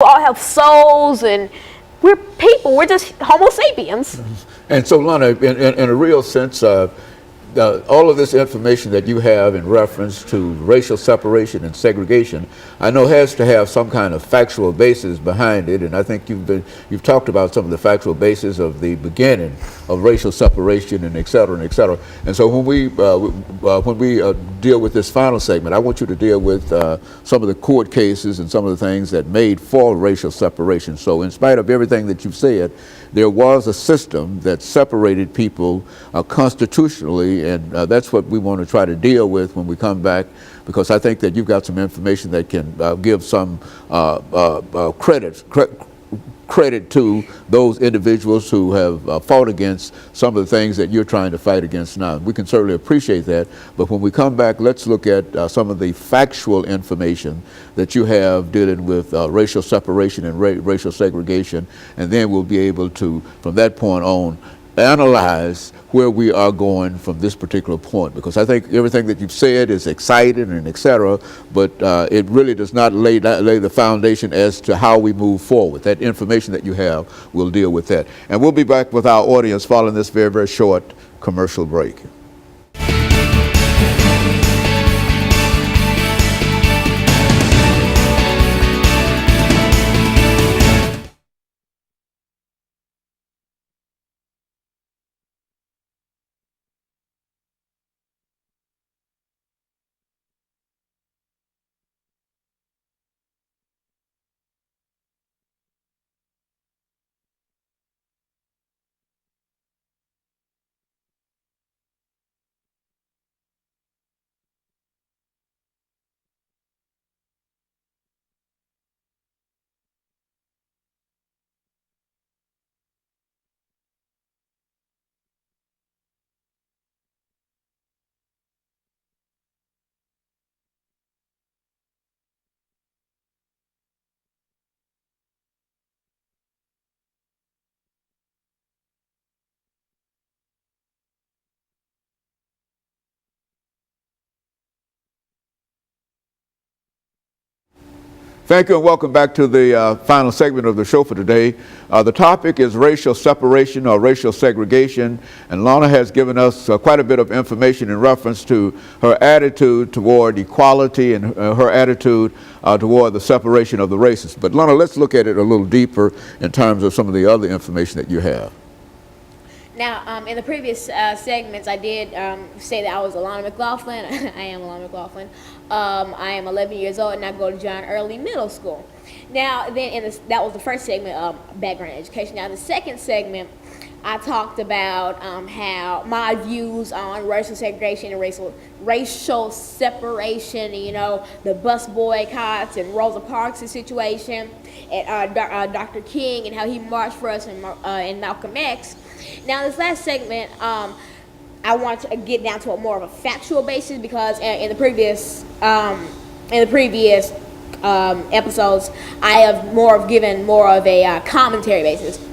all have souls, and we're people. We're just Homo sapiens. And so, Lana, in a real sense, all of this information that you have in reference to racial separation and segregation, I know has to have some kind of factual basis behind it, and I think you've talked about some of the factual basis of the beginning of racial separation and et cetera and et cetera. And so when we deal with this final segment, I want you to deal with some of the court cases and some of the things that made for racial separation. So in spite of everything that you've said, there was a system that separated people constitutionally, and that's what we want to try to deal with when we come back, because I think that you've got some information that can give some credit to those individuals who have fought against some of the things that you're trying to fight against now. We can certainly appreciate that, but when we come back, let's look at some of the factual information that you have dealing with racial separation and racial segregation, and then we'll be able to, from that point on, analyze where we are going from this particular point, because I think everything that you've said is exciting and et cetera, but it really does not lay the foundation as to how we move forward. That information that you have will deal with that. And we'll be back with our audience following this very, very short commercial break. Thank you, and welcome back to the final segment of the show for today. The topic is racial separation or racial segregation, and Lana has given us quite a bit of information in reference to her attitude toward equality and her attitude toward the separation of the races. But Lana, let's look at it a little deeper in terms of some of the other information that you have. Now, in the previous segments, I did say that I was Alana McLaughlin. I am Alana McLaughlin. I am 11 years old, and I go to John Early Middle School. Now, then that was the first segment of background education. Now, the second segment, I talked about how my views on racial segregation and racial separation, you know, the bus boycotts and Rosa Parks' situation, and Dr. King and how he marched for us and Malcolm X. Now, this last segment, I want to get down to more of a factual basis, because in the previous episodes, I have given more of a commentary basis.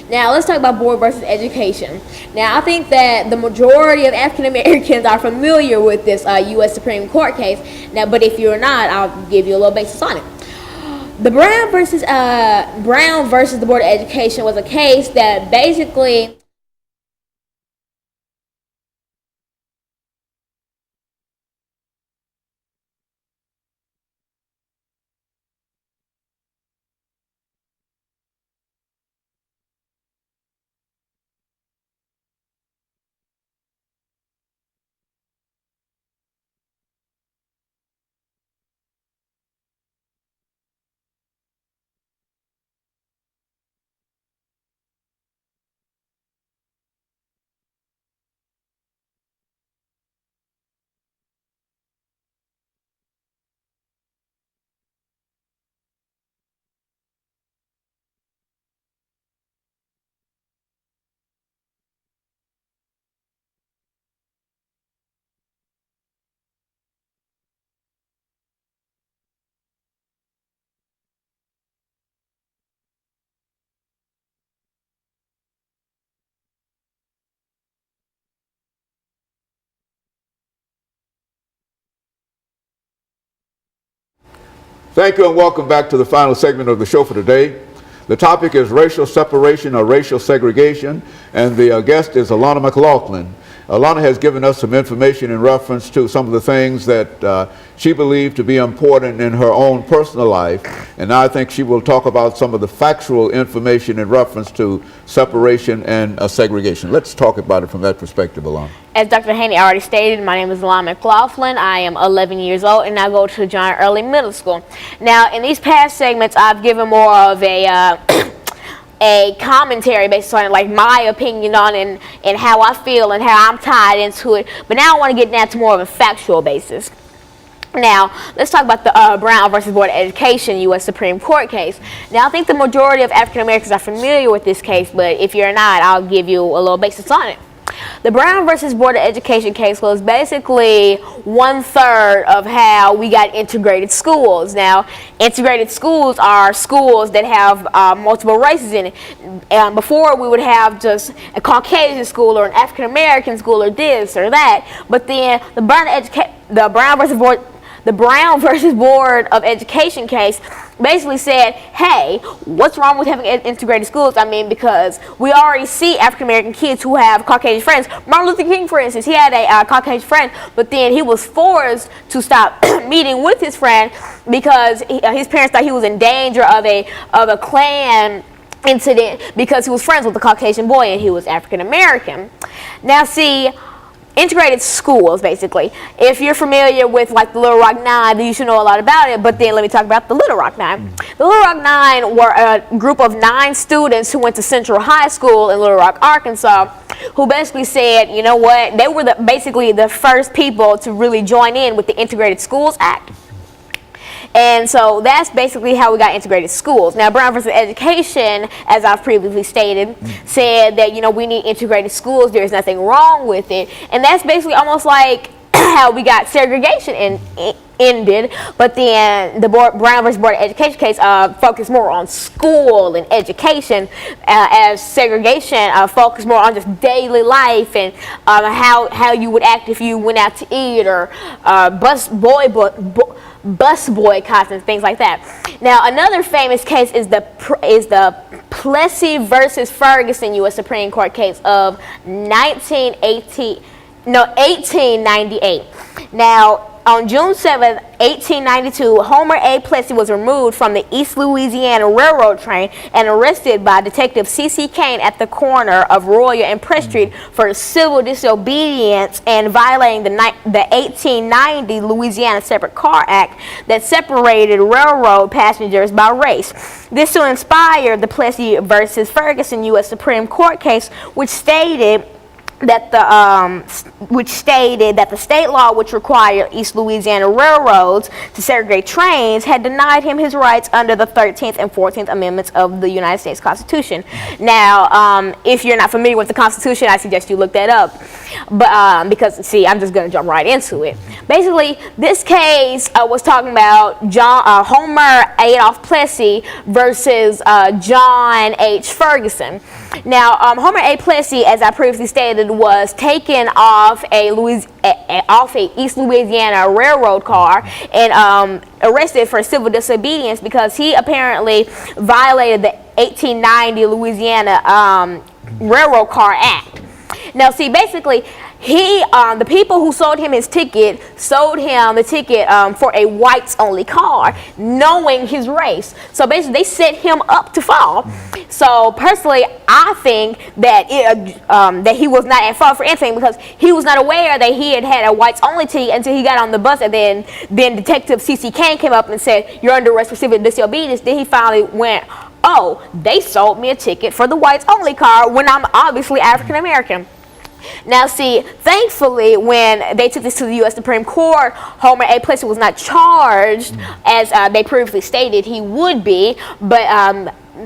Now, let's talk about board versus education. Now, I think that the majority of African Americans are familiar with this U.S. Supreme Court case. Now, but if you're not, I'll give you a little basis on it. The Brown versus the Board of Education was a case that basically Thank you and welcome back to the final segment of the show for today. The topic is racial separation or racial segregation, and the guest is Alana McLaughlin. Alana has given us some information in reference to some of the things that she believed to be important in her own personal life, and now I think she will talk about some of the factual information in reference to separation and segregation. Let's talk about it from that perspective, Alana. As Dr. Haney already stated, my name is Alana McLaughlin. I am 11 years old and I go to John Early Middle School. Now, in these past segments, I've given more of a commentary based on like my opinion on and how I feel and how I'm tied into it. But now I want to get down to more of a factual basis. Now, let's talk about the Brown versus Board of Education U.S. Supreme Court case. Now, I think the majority of African Americans are familiar with this case, but if you're not, I'll give you a little basis on it. The Brown versus Board of Education case was basically 1/3 of how we got integrated schools. Now, integrated schools are schools that have multiple races in it. Before, we would have just a Caucasian school or an African American school or this or that. But then the Brown versus Board of Education case basically said, hey, what's wrong with having integrated schools? I mean, because we already see African American kids who have Caucasian friends. Martin Luther King, for instance, he had a Caucasian friend, but then he was forced to stop meeting with his friend because his parents thought he was in danger of a Klan incident because he was friends with a Caucasian boy and he was African American. Now, see, integrated schools, basically. If you're familiar with like the Little Rock Nine, then you should know a lot about it. But then let me talk about the Little Rock Nine. The Little Rock Nine were a group of 9 students who went to Central High School in Little Rock, Arkansas, who basically said, you know what, they were basically the first people to really join in with the Integrated Schools Act. And so that's basically how we got integrated schools. Now, Brown versus Education, as I've previously stated, said that, you know, we need integrated schools. There's nothing wrong with it. And that's basically almost like how we got segregation ended. But then the Brown versus Board of Education case focused more on school and education, as segregation focused more on just daily life and how you would act if you went out to eat or bus boycotts and things like that. Now, another famous case is the Plessy versus Ferguson U.S. Supreme Court case of 1898. Now, on June 7, 1892, Homer A. Plessy was removed from the East Louisiana Railroad train and arrested by Detective C.C. Kane at the corner of Royal and Press Street for civil disobedience and violating the 1890 Louisiana Separate Car Act that separated railroad passengers by race. This soon inspired the Plessy versus Ferguson U.S. Supreme Court case, which stated that the state law which required East Louisiana railroads to segregate trains had denied him his rights under the 13th and 14th Amendments of the United States Constitution. Now, if you're not familiar with the Constitution, I suggest you look that up. But because, see, I'm just going to jump right into it. Basically, this case was talking about Homer Adolph Plessy versus John H. Ferguson. Now, Homer A. Plessy, as I previously stated, was taken off a East Louisiana railroad car and arrested for civil disobedience because he apparently violated the 1890 Louisiana Railroad Car Act. Now, see, basically, the people who sold him his ticket sold him the ticket for a whites-only car, knowing his race. So basically, they set him up to fall. So personally, I think that that he was not at fault for anything because he was not aware that he had a whites-only ticket until he got on the bus, and then Detective C.C. Kane came up and said, "You're under arrest for civil disobedience." Then he finally went, "Oh, they sold me a ticket for the whites-only car when I'm obviously African American." Now, see, thankfully, when they took this to the U.S. Supreme Court, Homer A. Plessy was not charged, as they previously stated he would be, but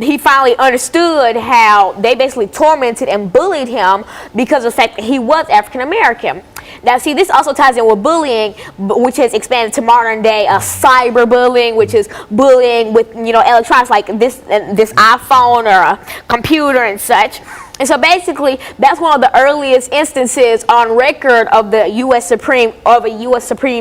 he finally understood how they basically tormented and bullied him because of the fact that he was African American. Now, see, this also ties in with bullying, which has expanded to modern day cyberbullying, which is bullying with, you know, electronics like this iPhone or a computer and such. And so basically, that's one of the earliest instances on record of the U.S. Supreme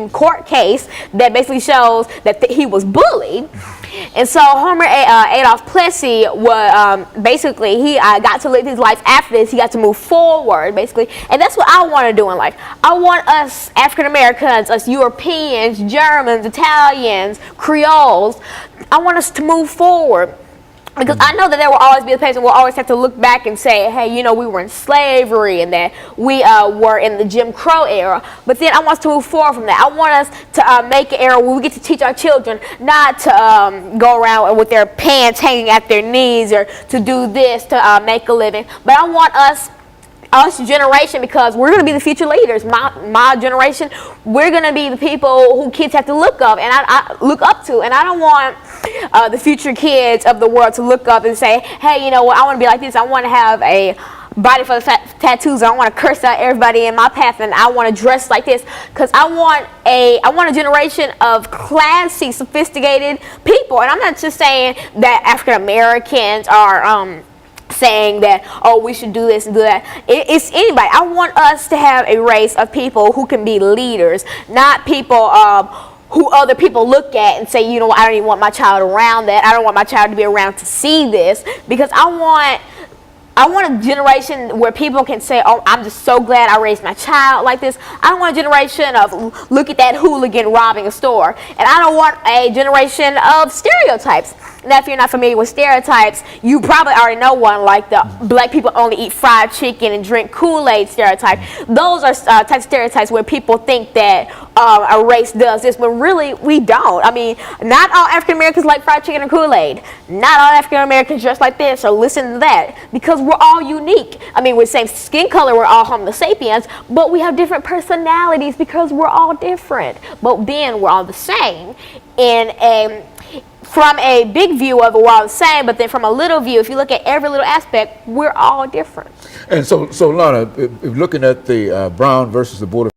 Court case that basically shows that he was bullied. And so Homer Adolph Plessy was basically he got to live his life after this. He got to move forward, basically, and that's what I want to do in life. I want us African Americans, us Europeans, Germans, Italians, Creoles. I want us to move forward. Because I know that there will always be a place, and we'll always have to look back and say, hey, you know, we were in slavery and that we were in the Jim Crow era. But then I want us to move forward from that. I want us to make an era where we get to teach our children not to go around with their pants hanging at their knees or to do this to make a living. But I want us generation, because we're going to be the future leaders. My generation, we're going to be the people who kids have to look up and I look up to, and I don't want the future kids of the world to look up and say, hey, you know what, I want to be like this. I want to have a body full of tattoos. I want to curse out everybody in my path, and I want to dress like this, because I want a generation of classy, sophisticated people. And I'm not just saying that African Americans are saying that, oh, we should do this and do that. It's anybody. I want us to have a race of people who can be leaders, not people who other people look at and say, you know, I don't even want my child around that. I don't want my child to be around to see this, because I want a generation where people can say, oh, I'm just so glad I raised my child like this. I don't want a generation of, look at that hooligan robbing a store. And I don't want a generation of stereotypes. Now, if you're not familiar with stereotypes, you probably already know one, like the black people only eat fried chicken and drink Kool-Aid stereotype. Those are types of stereotypes where people think that a race does this, but really we don't. I mean, not all African Americans like fried chicken and Kool-Aid. Not all African Americans dress like this, so listen to that, because we're all unique. I mean, with the same skin color, we're all Homo sapiens, but we have different personalities because we're all different. But then we're all the same from a big view of it, we're all the same, but then from a little view, if you look at every little aspect, we're all different. And so Lana, looking at the Brown versus the Board of